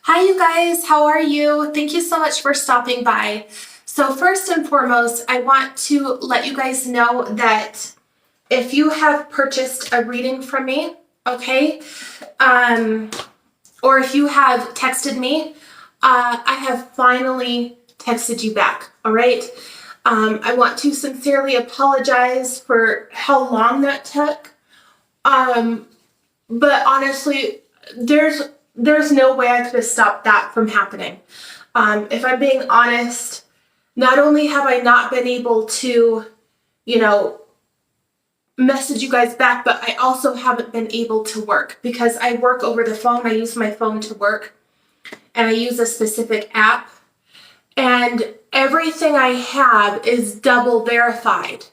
Hi, you guys. How are you? Thank you so much for stopping by. So first and foremost, I want to let you guys know that if you have purchased a reading from me, okay, or if you have texted me, I have finally texted you back, all right? I want to sincerely apologize for how long that took. But honestly, there's no way I could have stopped that from happening. If I'm being honest, not only have I not been able to, you know, message you guys back, but I also haven't been able to work because I work over the phone. I use my phone to work and I use a specific app, and everything I have is double verified,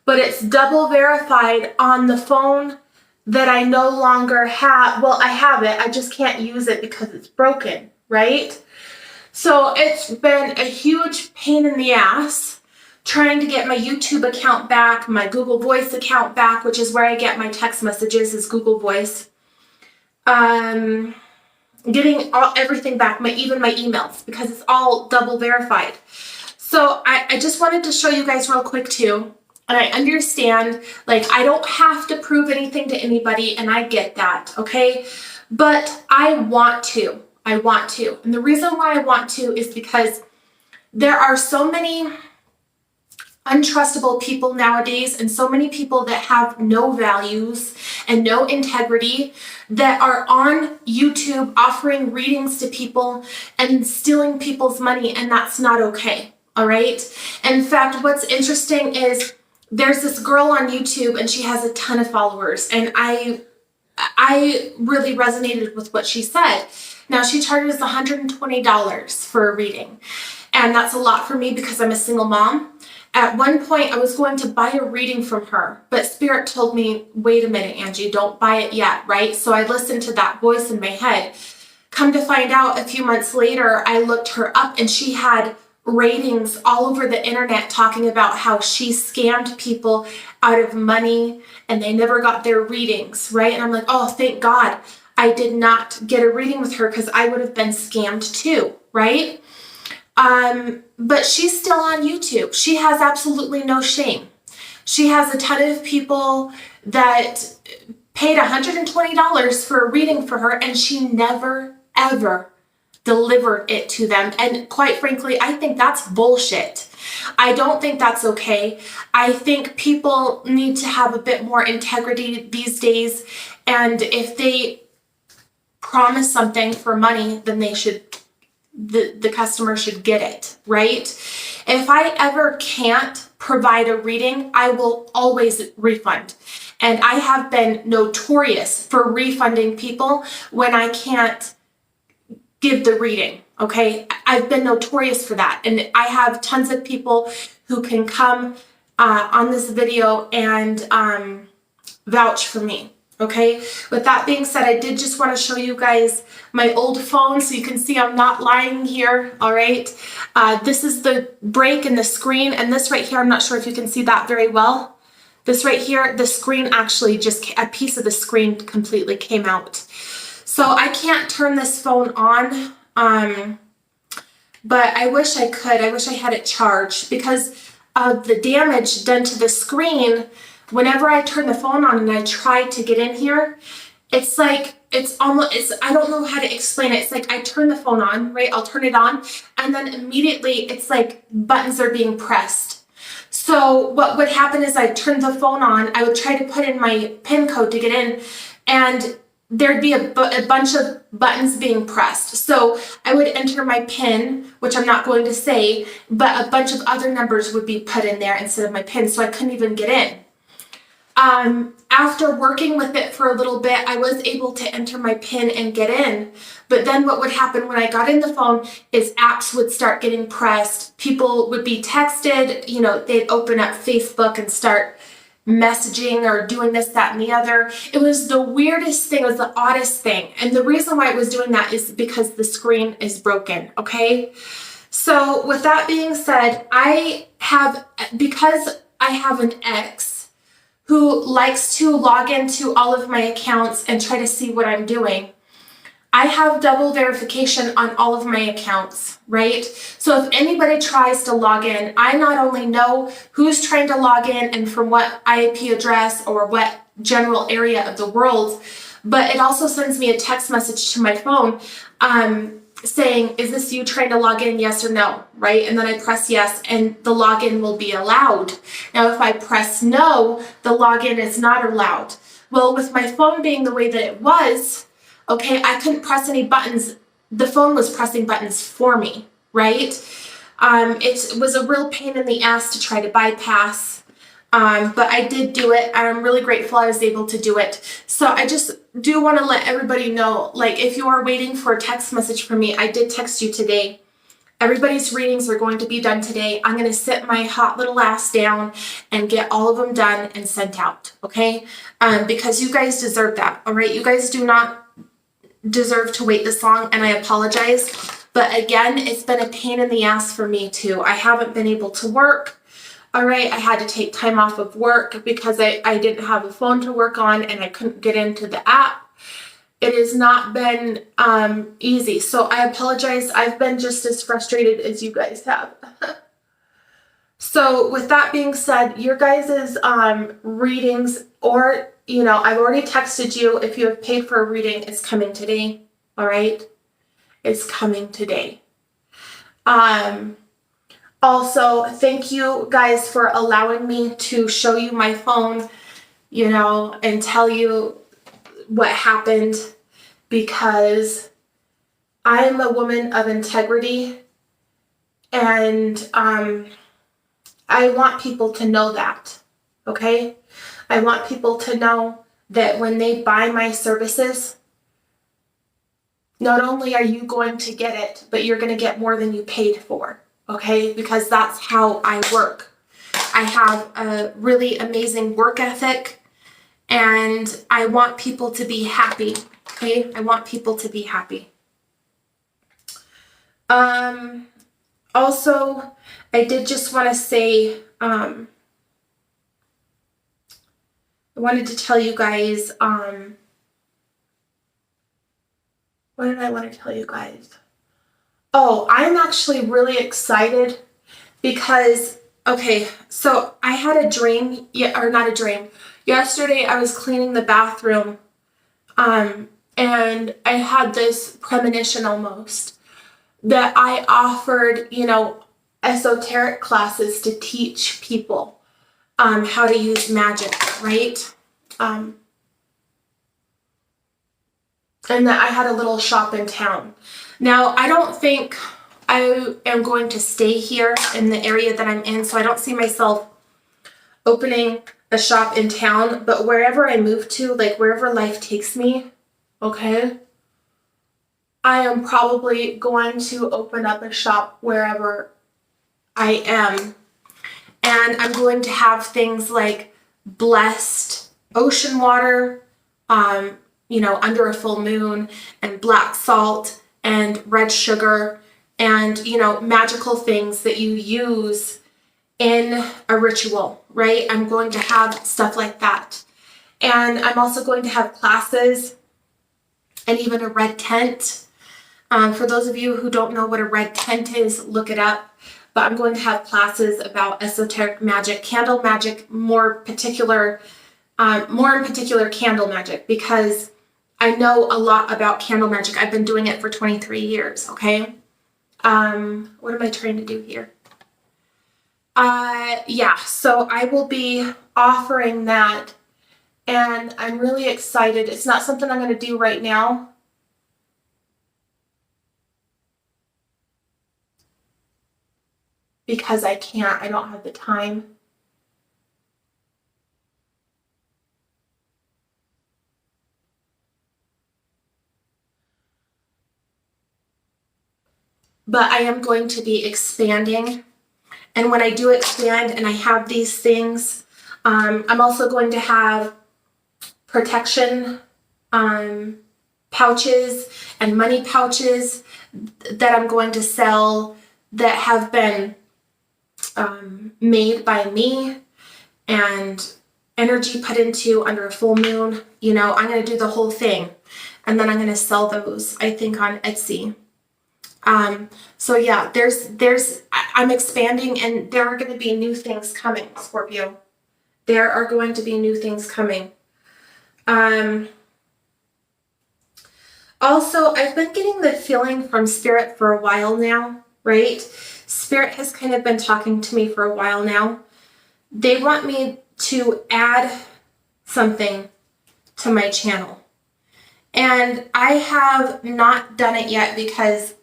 but it's double verified on the phone that I no longer have. Well, I have it, I just can't use it because it's broken, right? So it's been a huge pain in the ass trying to get my YouTube account back, my Google Voice account back, which is where I get my text messages, is Google Voice. Getting everything back, even my emails, because it's all double verified. So I just wanted to show you guys real quick too. And I understand, like, I don't have to prove anything to anybody, and I get that, okay? But I want to. And the reason why I want to is because there are so many untrustable people nowadays, and so many people that have no values and no integrity that are on YouTube offering readings to people and stealing people's money, and that's not okay, all right? In fact, what's interesting is there's this girl on YouTube and she has a ton of followers, and I really resonated with what she said. Now, she charges $120 for a reading, and that's a lot for me because I'm a single mom. At one point, I was going to buy a reading from her, but Spirit told me, wait a minute, Angie, don't buy it yet, right? So I listened to that voice in my head. Come to find out, a few months later, I looked her up and she had ratings all over the internet talking about how she scammed people out of money and they never got their readings, right? And I'm like, oh, thank God I did not get a reading with her, because I would have been scammed too, right? But she's still on YouTube. She has absolutely no shame. She has a ton of people that paid $120 for a reading for her, and she never, ever delivered it to them. And quite frankly, I think that's bullshit. I don't think that's okay. I think people need to have a bit more integrity these days. And if they promise something for money, then they should, the customer should get it, right? If I ever can't provide a reading, I will always refund. And I have been notorious for refunding people when I can't give the reading, okay? I've been notorious for that. And I have tons of people who can come on this video and vouch for me, okay? With that being said, I did just want to show you guys my old phone so you can see I'm not lying here, all right? This is the break in the screen, and this right here, I'm not sure if you can see that very well. This right here, the screen actually just, a piece of the screen completely came out. So I can't turn this phone on, but I wish I could. I wish I had it charged because of the damage done to the screen. Whenever I turn the phone on and I try to get in here, it's like, I don't know how to explain it. It's like I turn the phone on, right? I'll turn it on, and then immediately it's like buttons are being pressed. So what would happen is I'd turn the phone on, I would try to put in my PIN code to get in, and there'd be a bunch of buttons being pressed. So I would enter my PIN, which I'm not going to say, but a bunch of other numbers would be put in there instead of my PIN, so I couldn't even get in. After working with it for a little bit, I was able to enter my PIN and get in. But then what would happen when I got in the phone is apps would start getting pressed. People would be texted, you know, they'd open up Facebook and start messaging or doing this, that, and the other. It was the weirdest thing. It was the oddest thing. And the reason why it was doing that is because the screen is broken, okay? So with that being said, because I have an ex who likes to log into all of my accounts and try to see what I'm doing, I have double verification on all of my accounts, right? So if anybody tries to log in, I not only know who's trying to log in and from what IP address or what general area of the world, but it also sends me a text message to my phone saying, is this you trying to log in, yes or no, right? And then I press yes, and the login will be allowed. Now, if I press no, the login is not allowed. Well, with my phone being the way that it was, okay, I couldn't press any buttons. The phone was pressing buttons for me, right? It was a real pain in the ass to try to bypass, but I did do it. I'm really grateful I was able to do it. So I just do want to let everybody know, like, if you are waiting for a text message from me, I did text you today. Everybody's readings are going to be done today. I'm going to sit my hot little ass down and get all of them done and sent out, okay? Because you guys deserve that, all right? You guys do not deserve to wait this long, and I apologize. But again, it's been a pain in the ass for me too. I haven't been able to work. All right, I had to take time off of work because I didn't have a phone to work on and I couldn't get into the app. It has not been easy. So I apologize. I've been just as frustrated as you guys have. So with that being said, your guys' readings, or, you know, I've already texted you. If you have paid for a reading, it's coming today. All right? It's coming today. Also, thank you guys for allowing me to show you my phone, you know, and tell you what happened, because I am a woman of integrity, and I want people to know that, okay? I want people to know that when they buy my services, not only are you going to get it, but you're going to get more than you paid for, okay? Because that's how I work. I have a really amazing work ethic, and I want people to be happy, okay? I want people to be happy. Also, I did just want to say, I wanted to tell you guys, what did I want to tell you guys? Oh, I'm actually really excited because, okay, so I had a dream, or not a dream. Yesterday I was cleaning the bathroom, and I had this premonition almost that I offered, you know, esoteric classes to teach people how to use magic, right? And that I had a little shop in town. Now, I don't think I am going to stay here in the area that I'm in, so I don't see myself opening a shop in town, but wherever I move to, like wherever life takes me, okay, I am probably going to open up a shop wherever I am. And I'm going to have things like blessed ocean water, you know, under a full moon, and black salt and red sugar, and, you know, magical things that you use in a ritual, right? I'm going to have stuff like that. And I'm also going to have classes and even a red tent. For those of you who don't know what a red tent is, look it up. But I'm going to have classes about esoteric magic, candle magic, more in particular candle magic, because I know a lot about candle magic. I've been doing it for 23 years, okay? What am I trying to do here? Yeah, so I will be offering that, and I'm really excited. It's not something I'm going to do right now. Because I can't, I don't have the time. But I am going to be expanding. And when I do expand and I have these things, I'm also going to have protection pouches and money pouches that I'm going to sell that have been made by me and energy put into under a full moon. You know, I'm going to do the whole thing. and then I'm going to sell those, I think, on Etsy. So yeah, I'm expanding, and there are going to be new things coming, Scorpio. There are going to be new things coming. Also, I've been getting the feeling from Spirit for a while now, right? Spirit has kind of been talking to me for a while now. They want me to add something to my channel. And I have not done it yet because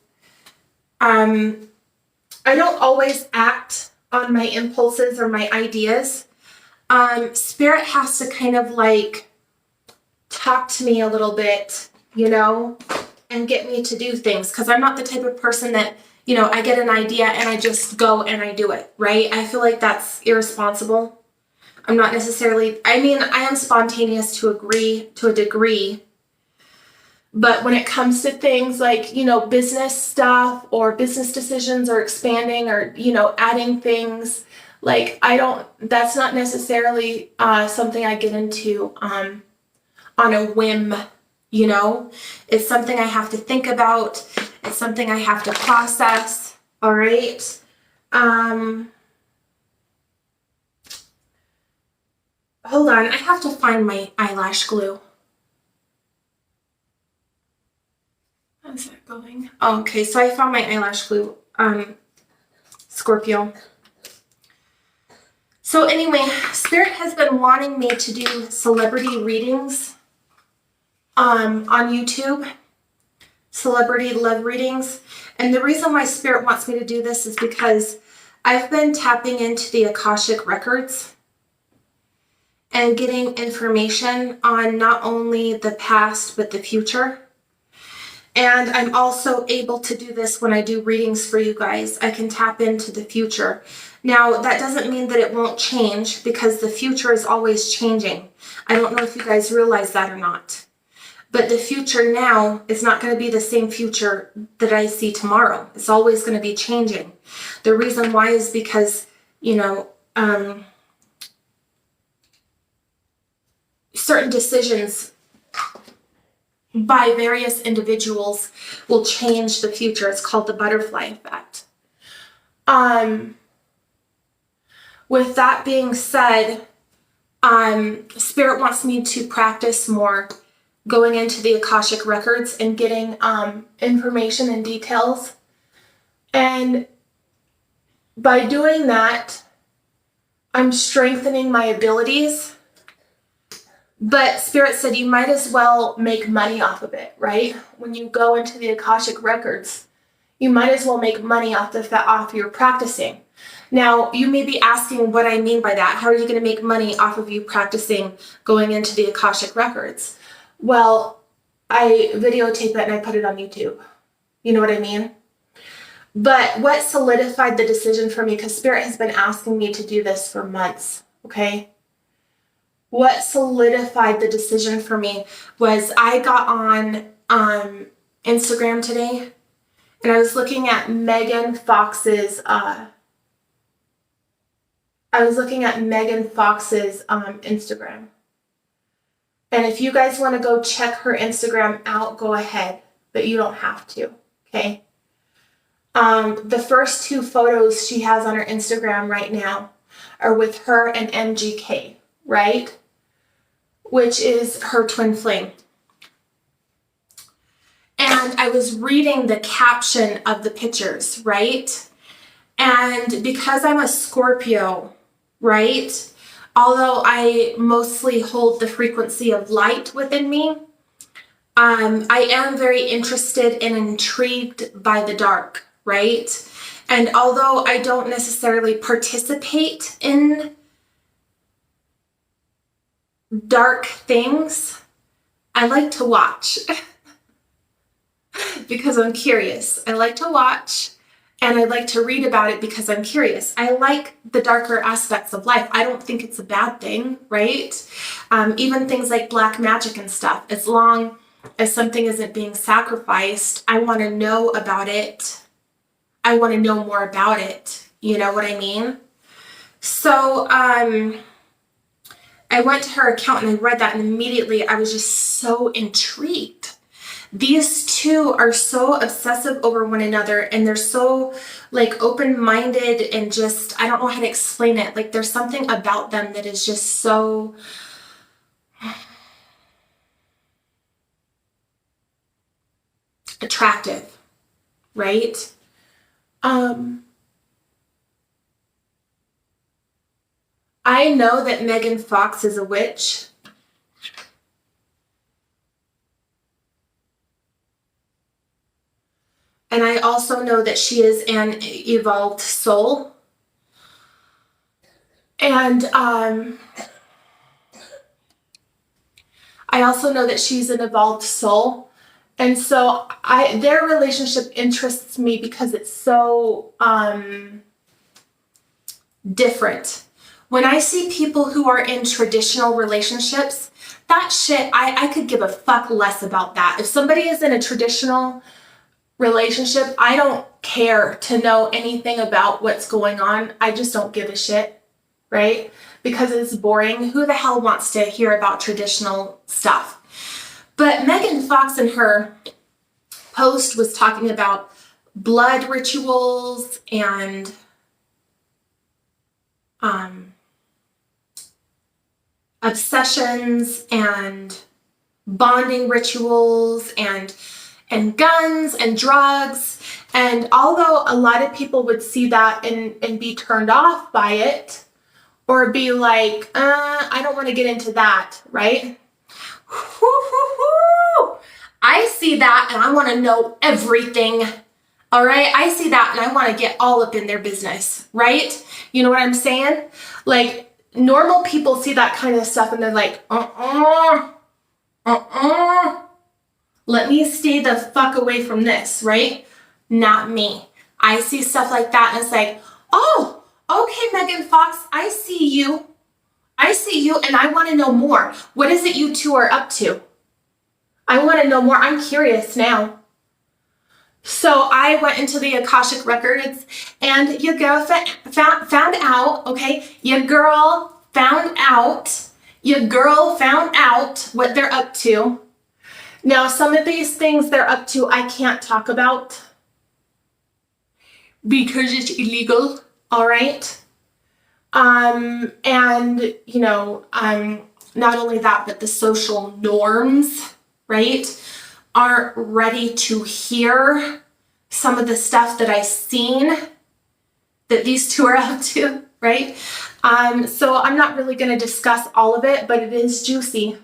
I don't always act on my impulses or my ideas. Spirit has to kind of like talk to me a little bit, you know, and get me to do things, because I'm not the type of person that, you know, I get an idea and I just go and I do it, right? I feel like that's irresponsible. I'm not necessarily, I mean, I am spontaneous to a degree, but when it comes to things like, you know, business stuff or business decisions or expanding or, you know, adding things, like that's not necessarily something I get into on a whim, you know. It's something I have to think about. It's something I have to process, all right? Hold on, I have to find my eyelash glue. How's that going? Oh, okay, so I found my eyelash glue, Scorpio. So anyway, Spirit has been wanting me to do celebrity readings on YouTube, celebrity love readings. And the reason why Spirit wants me to do this is because I've been tapping into the Akashic Records and getting information on not only the past, but the future. And I'm also able to do this when I do readings for you guys. I can tap into the future. Now, that doesn't mean that it won't change, because the future is always changing. I don't know if you guys realize that or not. But the future now is not going to be the same future that I see tomorrow. It's always going to be changing. The reason why is because, you know, certain decisions by various individuals will change the future. It's called the butterfly effect. With that being said, Spirit wants me to practice more going into the Akashic Records and getting information and details. And by doing that, I'm strengthening my abilities. But Spirit said you might as well make money off of it, right? When you go into the Akashic Records, you might as well make money off your practicing. Now, you may be asking what I mean by that. How are you going to make money off of you practicing going into the Akashic Records? Well, I videotape it and I put it on YouTube. You know what I mean? But what solidified the decision for me, because Spirit has been asking me to do this for months, okay? What solidified the decision for me was I got on Instagram today, and I was looking at Megan Fox's Instagram. And if you guys want to go check her Instagram out, go ahead, but you don't have to, okay? The first two photos she has on her Instagram right now are with her and MGK, right? Which is her twin flame. And I was reading the caption of the pictures, right? And because I'm a Scorpio, right? Although I mostly hold the frequency of light within me, I am very interested and intrigued by the dark, right? And although I don't necessarily participate in dark things, I like to watch because I'm curious. I like to watch and I like to read about it because I'm curious. I like the darker aspects of life. I don't think it's a bad thing, right? Even things like black magic and stuff, as long as something isn't being sacrificed, I want to know about it. I want to know more about it. You know what I mean? So, I went to her account and I read that, and immediately I was just so intrigued. these two are so obsessive over one another, and they're so like open-minded, and just, I don't know how to explain it. Like there's something about them that is just so attractive, right? I know that Megan Fox is a witch. And I also know that she is an evolved soul. And I also know that she's an evolved soul. And so their relationship interests me because it's so different. When I see people who are in traditional relationships, that shit, I could give a fuck less about that. If somebody is in a traditional relationship, I don't care to know anything about what's going on. I just don't give a shit, right? Because it's boring. Who the hell wants to hear about traditional stuff? But Megan Fox in her post was talking about blood rituals and obsessions and bonding rituals and guns and drugs. And although a lot of people would see that and be turned off by it, or be like, I don't want to get into that, right? I see that and I want to know everything. All right, I see that and I want to get all up in their business, right? You know what I'm saying? Like, normal people see that kind of stuff and they're like, let me stay the fuck away from this, right? Not me. I see stuff like that and it's like, oh, okay, Megan Fox, I see you. I see you and I want to know more. What is it you two are up to? I want to know more. I'm curious now. So I went into the Akashic Records and your girl found out, okay? Your girl found out what they're up to. Now, some of these things they're up to, I can't talk about because it's illegal, all right? And, you know, not only that, but the social norms, right, aren't ready to hear some of the stuff that I've seen that these two are up to, right? So I'm not really going to discuss all of it, but it is juicy,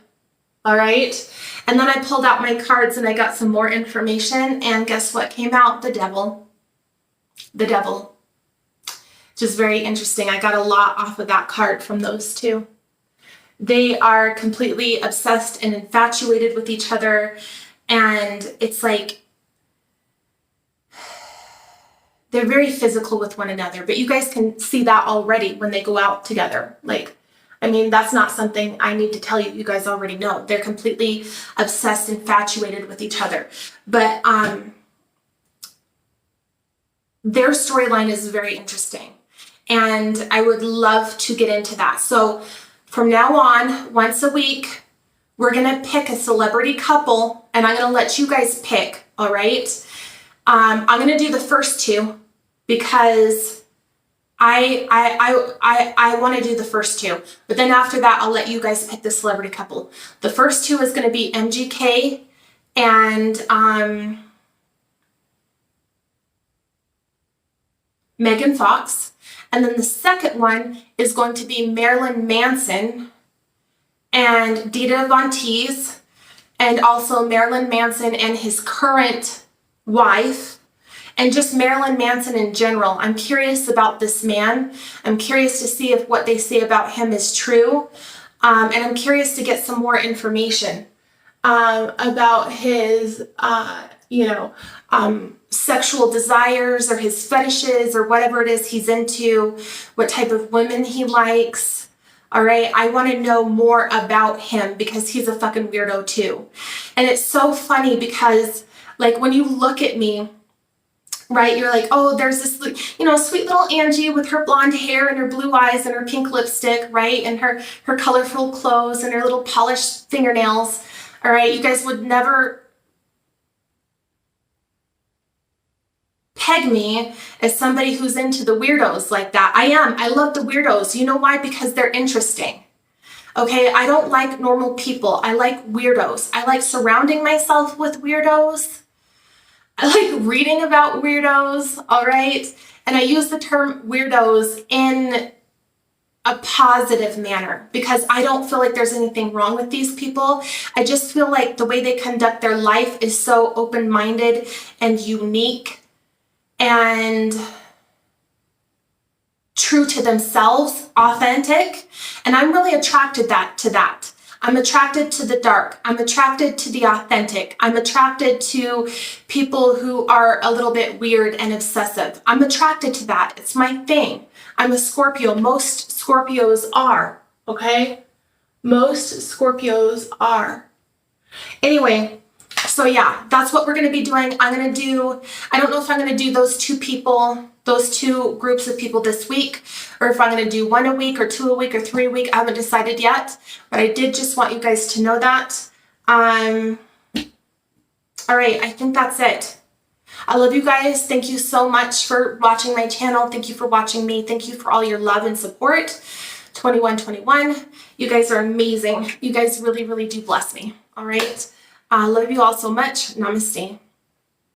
all right? And then I pulled out my cards and I got some more information, and guess what came out? The devil. The devil. Just very interesting. I got a lot off of that card from those two. They are completely obsessed and infatuated with each other, and it's like they're very physical with one another, but you guys can see that already when they go out together. Like, I mean, that's not something I need to tell you. You guys already know. They're completely obsessed, infatuated with each other. But their storyline is very interesting, and I would love to get into that. So from now on, once a week, we're going to pick a celebrity couple, and I'm going to let you guys pick, all right? I'm going to do the first two because I want to do the first two. But then after that, I'll let you guys pick the celebrity couple. The first two is going to be MGK and Megan Fox. And then the second one is going to be Marilyn Manson and Dita Von Teese, and also Marilyn Manson and his current wife, and just Marilyn Manson in general. I'm curious about this man. I'm curious to see if what they say about him is true. And I'm curious to get some more information about his, sexual desires or his fetishes or whatever it is he's into, what type of women he likes. All right, I want to know more about him because he's a fucking weirdo too. And it's so funny because, like, when you look at me, right, you're like, oh, there's this, sweet little Angie with her blonde hair and her blue eyes and her pink lipstick, right, and her colorful clothes and her little polished fingernails. All right, you guys would never peg me as somebody who's into the weirdos like that. I am. I love the weirdos. You know why? Because they're interesting. Okay, I don't like normal people. I like weirdos. I like surrounding myself with weirdos. I like reading about weirdos, all right? And I use the term weirdos in a positive manner because I don't feel like there's anything wrong with these people. I just feel like the way they conduct their life is so open-minded and unique and true to themselves, authentic, and I'm really attracted to that. I'm attracted to the dark. I'm attracted to the authentic. I'm attracted to people who are a little bit weird and obsessive. I'm attracted to that. It's my thing. I'm a Scorpio. Most Scorpios are, okay? Most Scorpios are. Anyway, so yeah, that's what we're going to be doing. I don't know if I'm going to do those two groups of people this week, or if I'm going to do 1 a week or 2 a week or 3 a week. I haven't decided yet, but I did just want you guys to know that. All right, I think that's it. I love you guys. Thank you so much for watching my channel. Thank you for watching me. Thank you for all your love and support. 2121. You guys are amazing. You guys really, really do bless me. All right. I love you all so much. Namaste.